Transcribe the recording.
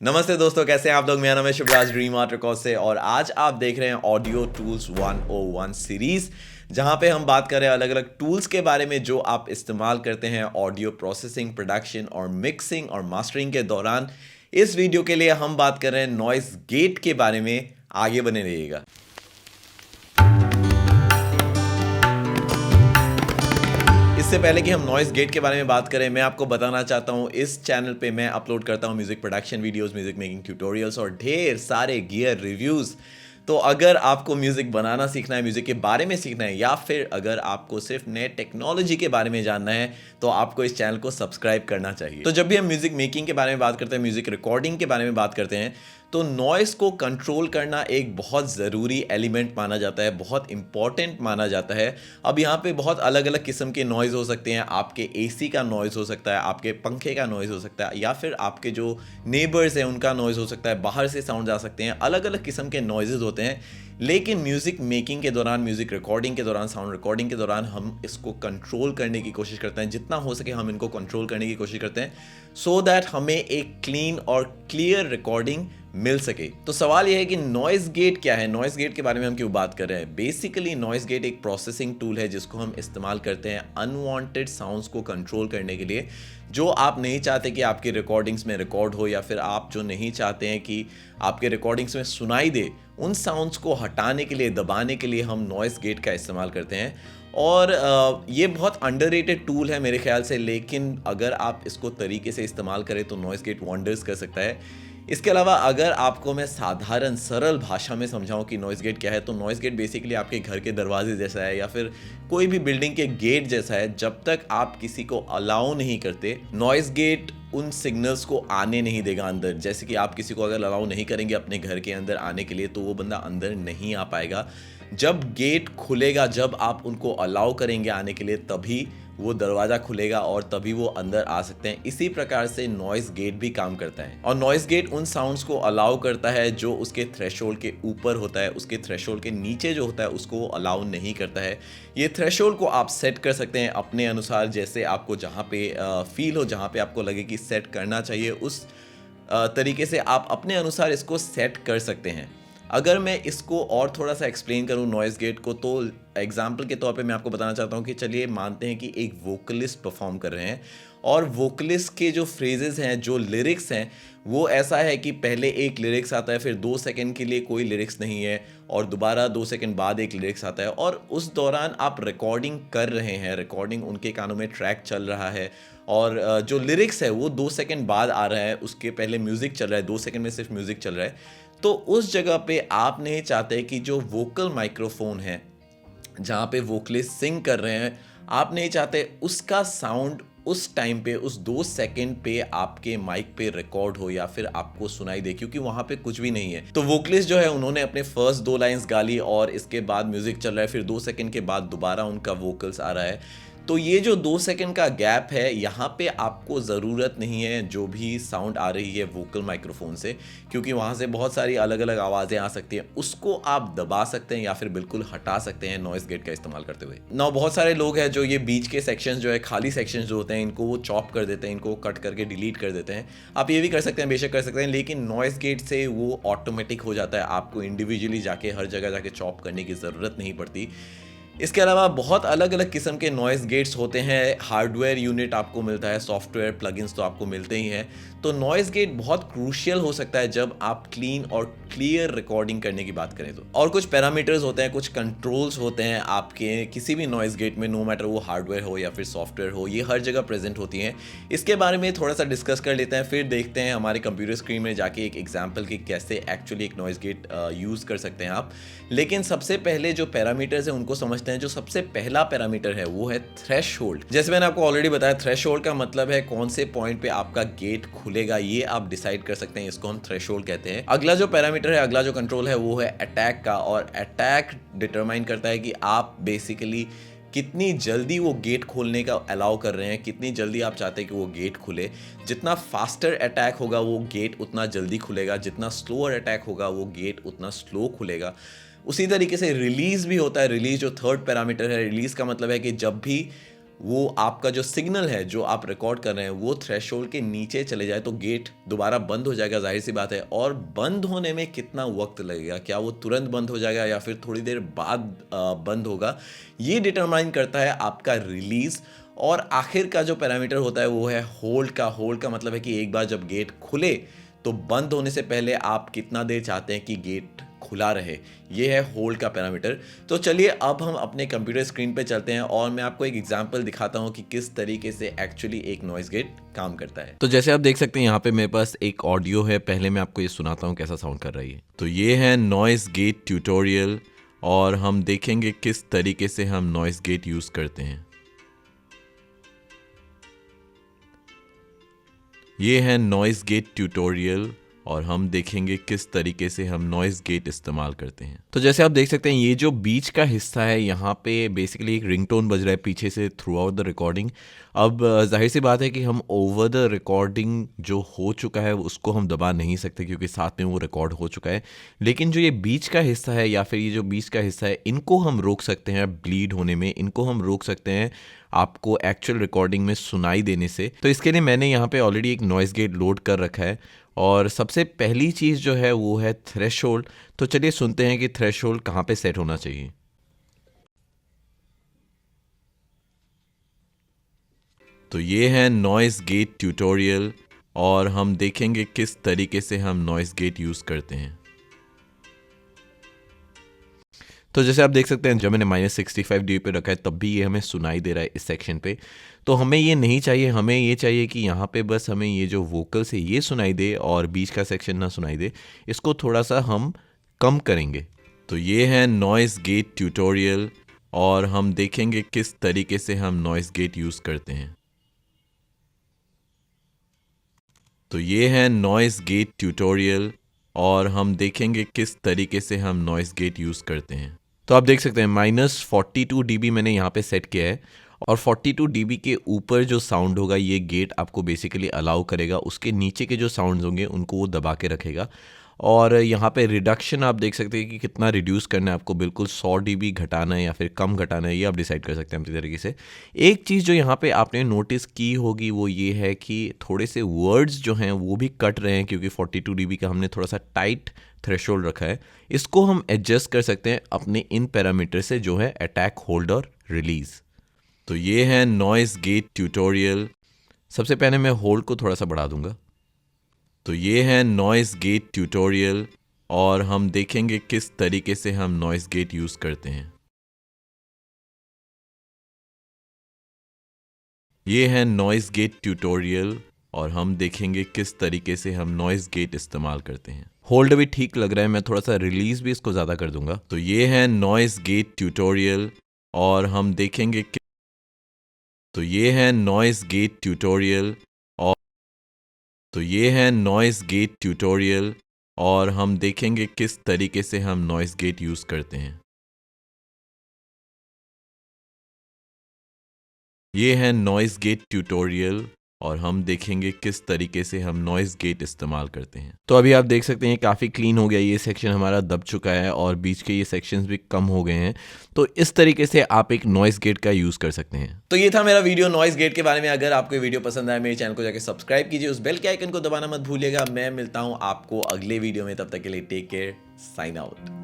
नमस्ते दोस्तों, कैसे हैं आप लोग। मेरा नाम है शिवराज ड्रीम आर्ट रिकॉर्ड से और आज आप देख रहे हैं ऑडियो टूल्स 101 सीरीज, जहां पे हम बात कर रहे हैं अलग अलग टूल्स के बारे में जो आप इस्तेमाल करते हैं ऑडियो प्रोसेसिंग, प्रोडक्शन और मिक्सिंग और मास्टरिंग के दौरान। इस वीडियो के लिए हम बात कर रहे हैं नॉइस गेट के बारे में। आगे बने रहिएगा। इससे पहले कि हम नॉइस गेट के बारे में बात करें, मैं आपको बताना चाहता हूं इस चैनल पे मैं अपलोड करता हूं music production videos, music making tutorials और ढेर सारे गियर रिव्यूज। तो अगर आपको म्यूजिक बनाना सीखना है, म्यूजिक के बारे में सीखना है, या फिर अगर आपको सिर्फ नए टेक्नोलॉजी के बारे में जानना है, तो आपको इस चैनल को सब्सक्राइब करना चाहिए। तो जब भी हम म्यूजिक मेकिंग के बारे में बात करते हैं, म्यूजिक रिकॉर्डिंग के बारे में बात करते हैं, तो नॉइस को कंट्रोल करना एक बहुत ज़रूरी एलिमेंट माना जाता है, बहुत इंपॉर्टेंट माना जाता है। अब यहाँ पे बहुत अलग अलग किस्म के नॉइज़ हो सकते हैं। आपके एसी का नॉइज़ हो सकता है, आपके पंखे का नॉइज़ हो सकता है, या फिर आपके जो नेबर्स हैं उनका नॉइज़ हो सकता है, बाहर से साउंड आ सकते हैं। अलग अलग किस्म के नॉइज़ होते हैं, लेकिन म्यूज़िक मेकिंग के दौरान, म्यूज़िक रिकॉर्डिंग के दौरान, साउंड रिकॉर्डिंग के दौरान हम इसको कंट्रोल करने की कोशिश करते हैं। जितना हो सके हम इनको कंट्रोल करने की कोशिश करते हैं, सो दैट हमें एक क्लीन और क्लियर रिकॉर्डिंग मिल सके। तो सवाल यह है कि नॉइस गेट क्या है, नॉइस गेट के बारे में हम क्यों बात कर रहे हैं। बेसिकली नॉइस गेट एक प्रोसेसिंग टूल है जिसको हम इस्तेमाल करते हैं अनवांटेड साउंड्स को कंट्रोल करने के लिए। जो आप नहीं चाहते कि आपकी रिकॉर्डिंग्स में रिकॉर्ड हो, या फिर आप जो नहीं चाहते हैं कि आपके रिकॉर्डिंग्स में सुनाई दे, उन साउंड्स को हटाने के लिए, दबाने के लिए हम नॉइस गेट का इस्तेमाल करते हैं। और ये बहुत अंडररेटेड टूल है मेरे ख्याल से, लेकिन अगर आप इसको तरीके से इस्तेमाल करें तो नॉइस गेट वंडर्स कर सकता है। इसके अलावा अगर आपको मैं साधारण सरल भाषा में समझाऊं कि नॉइस गेट क्या है, तो नॉइस गेट बेसिकली आपके घर के दरवाजे जैसा है, या फिर कोई भी बिल्डिंग के गेट जैसा है। जब तक आप किसी को अलाउ नहीं करते, नॉइस गेट उन सिग्नल्स को आने नहीं देगा अंदर। जैसे कि आप किसी को अगर अलाउ नहीं करेंगे अपने घर के अंदर आने के लिए, तो वो बंदा अंदर नहीं आ पाएगा। जब गेट खुलेगा, जब आप उनको अलाउ करेंगे आने के लिए, तभी वो दरवाज़ा खुलेगा और तभी वो अंदर आ सकते हैं। इसी प्रकार से नॉइस गेट भी काम करता है। और नॉइस गेट उन साउंड्स को अलाउ करता है जो उसके थ्रेशोल्ड के ऊपर होता है, उसके थ्रेशोल्ड के नीचे जो होता है उसको वो अलाउ नहीं करता है। ये थ्रेशोल्ड को आप सेट कर सकते हैं अपने अनुसार, जैसे आपको जहाँ पे फील हो, जहाँ पे आपको लगे कि सेट करना चाहिए, उस तरीके से आप अपने अनुसार इसको सेट कर सकते हैं। अगर मैं इसको और थोड़ा सा एक्सप्लेन करूं नॉइस गेट को, तो एग्जाम्पल के तौर पे मैं आपको बताना चाहता हूं कि चलिए मानते हैं कि एक वोकलिस्ट परफॉर्म कर रहे हैं, और वोकलिस्ट के जो फ्रेजेस हैं, जो लिरिक्स हैं, वो ऐसा है कि पहले एक लिरिक्स आता है, फिर 2 सेकंड के लिए कोई लिरिक्स नहीं है, और दोबारा 2 सेकंड बाद एक लिरिक्स आता है, और उस दौरान आप रिकॉर्डिंग कर रहे हैं, रिकॉर्डिंग उनके कानों में ट्रैक चल रहा है, और जो लिरिक्स है वो 2 सेकंड बाद आ रहा है, उसके पहले म्यूज़िक चल रहा है, 2 सेकंड में सिर्फ म्यूज़िक चल रहा है। तो उस जगह पे आप नहीं चाहते कि जो वोकल माइक्रोफोन है, जहाँ पे वोकलिस्ट सिंग कर रहे हैं, आप नहीं चाहते उसका साउंड उस टाइम पे, उस 2 सेकंड पे आपके माइक पे रिकॉर्ड हो या फिर आपको सुनाई दे, क्योंकि वहाँ पे कुछ भी नहीं है। तो वोकलिस्ट जो है उन्होंने अपने फर्स्ट 2 लाइंस गा ली, और इसके बाद म्यूजिक चल रहा है, फिर 2 सेकंड के बाद दोबारा उनका वोकल्स आ रहा है। तो ये जो 2 सेकंड का गैप है, यहाँ पे आपको ज़रूरत नहीं है जो भी साउंड आ रही है वोकल माइक्रोफोन से, क्योंकि वहाँ से बहुत सारी अलग अलग आवाज़ें आ सकती हैं। उसको आप दबा सकते हैं या फिर बिल्कुल हटा सकते हैं नॉइस गेट का इस्तेमाल करते हुए। ना बहुत सारे लोग हैं जो ये बीच के सेक्शंस जो है, खाली सेक्शंस जो होते हैं, इनको वो चॉप कर देते हैं, इनको कट करके डिलीट कर देते हैं। आप ये भी कर सकते हैं, बेशक कर सकते हैं, लेकिन नॉइस गेट से वो ऑटोमेटिक हो जाता है। आपको इंडिविजुअली जाके हर जगह जाके चॉप करने की ज़रूरत नहीं पड़ती। इसके अलावा बहुत अलग अलग किस्म के नॉइस गेट्स होते हैं। हार्डवेयर यूनिट आपको मिलता है, सॉफ्टवेयर प्लगइन्स तो आपको मिलते ही हैं। तो नॉइस गेट बहुत क्रूशियल हो सकता है जब आप क्लीन और क्लियर रिकॉर्डिंग करने की बात करें तो। और कुछ पैरामीटर्स होते हैं, कुछ कंट्रोल्स होते हैं आपके किसी भी नॉइस गेट में, नो मैटर वो हार्डवेयर हो या फिर सॉफ्टवेयर हो, ये हर जगह प्रेजेंट होती हैं। इसके बारे में थोड़ा सा डिस्कस कर लेते हैं, फिर देखते हैं हमारे कंप्यूटर स्क्रीन में जाके एक एग्जाम्पल कि कैसे एक्चुअली एक नॉइस गेट यूज़ कर सकते हैं आप। लेकिन सबसे पहले जो पैरामीटर्स हैं उनको समझते हैं। जो सबसे पहला पैरामीटर है वो है थ्रेशोल्ड। जैसे मैंने आपको ऑलरेडी बताया, थ्रेशोल्ड का मतलब है कौन से पॉइंट पे आपका गेट खुलेगा, ये आप डिसाइड कर सकते हैं, इसको हम थ्रेशोल्ड कहते हैं। अगला जो पैरामीटर है, अगला जो कंट्रोल है, वो है अटैक का, और अटैक डिटरमाइन करता है कि आप बेसिकली कितनी जल्दी वो गेट खोलने का अलाउ कर रहे हैं, कितनी जल्दी आप चाहते हैं कि वो गेट खुले। जितना फास्टर अटैक होगा वो गेट उतना जल्दी खुलेगा, जितना स्लोअर अटैक होगा वो गेट उतना स्लो खुलेगा। उसी तरीके से रिलीज़ भी होता है। रिलीज़ जो थर्ड पैरामीटर है, रिलीज़ का मतलब है कि जब भी वो आपका जो सिग्नल है जो आप रिकॉर्ड कर रहे हैं वो थ्रेशोल्ड के नीचे चले जाए तो गेट दोबारा बंद हो जाएगा, जाहिर सी बात है। और बंद होने में कितना वक्त लगेगा, क्या वो तुरंत बंद हो जाएगा या फिर थोड़ी देर बाद बंद होगा, ये डिटरमाइन करता है आपका रिलीज। और आखिर का जो पैरामीटर होता है वो है होल्ड का। होल्ड का मतलब है कि एक बार जब गेट खुले तो बंद होने से पहले आप कितना देर चाहते हैं कि गेट खुला रहे, ये है होल्ड का पैरामीटर। तो चलिए अब हम अपने कंप्यूटर स्क्रीन पे चलते हैं और मैं आपको एक एग्जांपल दिखाता हूं कि किस तरीके से एक्चुअली एक नॉइज गेट काम करता है। तो जैसे आप देख सकते हैं यहाँ पे मेरे पास एक ऑडियो है, पहले मैं आपको ये सुनाता हूँ कैसा साउंड कर रही है। तो ये है नॉइज गेट ट्यूटोरियल और हम देखेंगे किस तरीके से हम नॉइज गेट यूज करते हैं। ये है नॉइज गेट ट्यूटोरियल और हम देखेंगे किस तरीके से हम नॉइज गेट इस्तेमाल करते हैं। तो जैसे आप देख सकते हैं ये जो बीच का हिस्सा है यहाँ पे बेसिकली एक रिंगटोन बज रहा है पीछे से थ्रू आउट द रिकॉर्डिंग। अब जाहिर सी बात है कि हम ओवर द रिकॉर्डिंग जो हो चुका है उसको हम दबा नहीं सकते क्योंकि साथ में वो रिकॉर्ड हो चुका है। लेकिन जो ये बीच का हिस्सा है या फिर ये जो बीच का हिस्सा है इनको हम रोक सकते हैं ब्लीड होने में, इनको हम रोक सकते हैं आपको एक्चुअल रिकॉर्डिंग में सुनाई देने से। तो इसके लिए मैंने यहाँ पे ऑलरेडी एक नॉइज गेट लोड कर रखा है और सबसे पहली चीज़ जो है वो है थ्रेशोल्ड। तो चलिए सुनते हैं कि थ्रेशोल्ड कहाँ पे सेट होना चाहिए। तो ये है नॉइज गेट ट्यूटोरियल और हम देखेंगे किस तरीके से हम नॉइज गेट यूज़ करते हैं। तो जैसे आप देख सकते हैं जब मैंने -65 dB पे रखा है तब भी ये हमें सुनाई दे रहा है इस सेक्शन पे। तो हमें ये नहीं चाहिए, हमें ये चाहिए कि यहाँ पे बस हमें ये जो वोकल्स है ये सुनाई दे और बीच का सेक्शन ना सुनाई दे। इसको थोड़ा सा हम कम करेंगे। तो ये है नॉइज गेट ट्यूटोरियल और हम देखेंगे किस तरीके से हम नॉइज गेट यूज़ करते हैं। तो ये है नॉइज गेट ट्यूटोरियल और हम देखेंगे किस तरीके से हम नॉइज गेट यूज़ करते हैं। तो आप देख सकते हैं -42 dB मैंने यहाँ पे सेट किया है और 42 dB के ऊपर जो साउंड होगा ये गेट आपको बेसिकली अलाउ करेगा, उसके नीचे के जो साउंड्स होंगे उनको वो दबा के रखेगा। और यहाँ पे रिडक्शन आप देख सकते हैं कि कितना रिड्यूस करना है आपको, बिल्कुल 100 dB घटाना है या फिर कम घटाना है, ये आप डिसाइड कर सकते हैं अपनी तरीके से। एक चीज़ जो यहाँ पे आपने नोटिस की होगी वो ये है कि थोड़े से वर्ड्स जो हैं वो भी कट रहे हैं क्योंकि 42 dB का हमने थोड़ा सा टाइट थ्रेशोल्ड रखा है। इसको हम एडजस्ट कर सकते हैं अपने इन पैरामीटर से जो है अटैक, होल्ड और रिलीज। तो ये है नॉइज गेट ट्यूटोरियल। सबसे पहले मैं होल्ड को थोड़ा सा बढ़ा दूंगा। तो ये है नॉइज गेट ट्यूटोरियल और हम देखेंगे किस तरीके से हम नॉइज गेट यूज करते हैं। ये है नॉइज गेट ट्यूटोरियल और हम देखेंगे किस तरीके से हम नॉइज गेट इस्तेमाल करते हैं। होल्ड भी ठीक लग रहा है, मैं थोड़ा सा रिलीज भी इसको ज़्यादा कर दूंगा। तो ये है नॉइज गेट ट्यूटोरियल और हम देखेंगे तो ये है नॉइज गेट ट्यूटोरियल और तो ये है नॉइज गेट ट्यूटोरियल और हम देखेंगे किस तरीके से हम नॉइज गेट यूज़ करते हैं। ये है नॉइज गेट ट्यूटोरियल और हम देखेंगे किस तरीके से हम नॉइज गेट इस्तेमाल करते हैं। तो अभी आप देख सकते हैं काफ़ी क्लीन हो गया, ये सेक्शन हमारा दब चुका है और बीच के ये सेक्शंस भी कम हो गए हैं। तो इस तरीके से आप एक नॉइज गेट का यूज़ कर सकते हैं। तो ये था मेरा वीडियो नॉइज गेट के बारे में। अगर आपको ये वीडियो पसंद आया मेरे चैनल को जाकर सब्सक्राइब कीजिए, उस बेल के आइकन को दबाना मत भूलिएगा। मैं मिलता हूँ आपको अगले वीडियो में, तब तक के लिए टेक केयर, साइन आउट।